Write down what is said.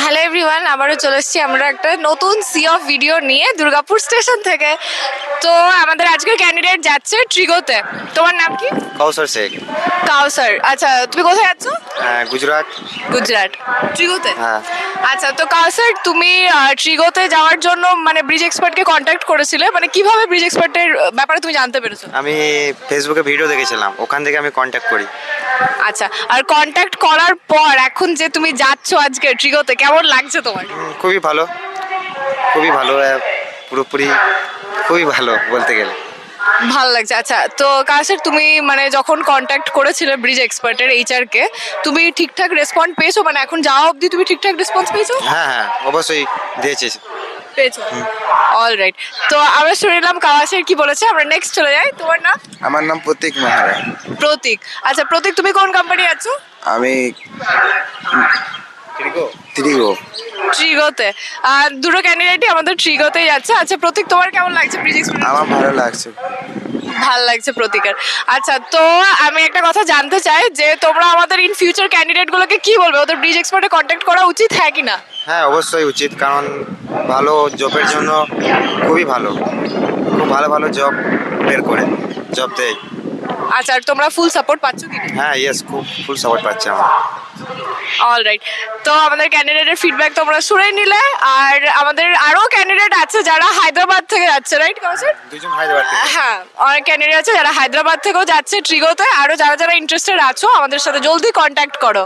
Hello everyone, আবারও চলে এসেছি আমরা একটা নতুন সি অফ ভিডিও নিয়ে দুর্গাপুর স্টেশন থেকে। তো আমাদের আজকের ক্যান্ডিডেট যাচ্ছে ট্রিগোতে। তোমার নাম কি? কাউসার শেখ। কাউসার। আচ্ছা, তুমি কোথায় যাচ্ছ? গুজরাট। গুজরাট। ট্রিগোতে? হ্যাঁ। আচ্ছা, তো কাউসার তুমি ট্রিগোতে যাওয়ার জন্য মানে ব্রিজ এক্সপার্টকে কন্ট্যাক্ট করেছিলে, মানে কিভাবে ব্রিজ এক্সপার্টের ব্যাপারে তুমি জানতে পেরেছো? আমি ফেসবুকে ভিডিও দেখেছিলাম, ওখান থেকে আমি কন্ট্যাক্ট করি। আচ্ছা, আর কন্ট্যাক্ট করার পর এখন যে তুমি যাচ্ছ আজকে ট্রিগোতে, কেমন লাগছে তোমার? খুবই ভালো, খুবই ভালো, পুরোপুরি খুবই ভালো বলতে গেলে। ভালো লাগছে। আচ্ছা, তো কাউসার তুমি মানে যখন কন্ট্যাক্ট করেছিলে ব্রিজ এক্সপার্টের এইচআর কে, তুমি ঠিকঠাক রেসপন্স পেয়েছো? মানে এখন যাওয়া অবধি তুমি ঠিকঠাক রেসপন্স পেয়েছো? হ্যাঁ হ্যাঁ, অবশ্যই দিয়েছি। পেয়েছো। অলরাইট। তো আমরা শুনলাম কাউসার কি বলেছে, আমরা নেক্সট চলে যাই। তোমার নাম? আমার নাম প্রতীক মাহারা। প্রতীক। আচ্ছা প্রতীক, তুমি কোন কোম্পানি আছো? আমি ত্রিগো। ট্রিগোতে। আর দুটো ক্যান্ডিডেটই আমাদের ট্রিগোতেই যাচ্ছে। আচ্ছা প্রতীক, তোমার কেমন লাগছে ব্রিজ এক্সপার্ট? আমার ভালো লাগছে। ভাল লাগছে প্রতীকের। আচ্ছা, তো আমি একটা কথা জানতে চাই যে তোমরা আমাদের ইন ফিউচার ক্যান্ডিডেট গুলোকে কি বলবে, ওদের ব্রিজ এক্সপার্টে কন্ট্যাক্ট করা উচিত হ্যাঁ কি না? হ্যাঁ অবশ্যই উচিত, কারণ ভালো জবের জন্য খুবই ভালো, খুব ভালো ভালো জব বের করে জব দেয়। আচ্ছা, আর তোমরা ফুল সাপোর্ট পাচ্ছ কি? হ্যাঁ ইয়েস, খুব ফুল সাপোর্ট পাচ্ছে আমার। অলরাইট। তো আমাদের ক্যান্ডিডেটের ফিডব্যাক তোমরা শুনে নিলে, আর আমাদের আরো ক্যান্ডিডেট আছে যারা হায়দ্রাবাদ থেকে যাচ্ছে, রাইট কাউসার? দুজন হায়দ্রাবাদ থেকে। হ্যাঁ, অনেক ক্যান্ডিডেট আছে যারা হায়দ্রাবাদ থেকেও যাচ্ছে ট্রিগোতে। আরো যারা যারা ইন্টারেস্টেড আছো আমাদের সাথে জলদি কন্ট্যাক্ট করো।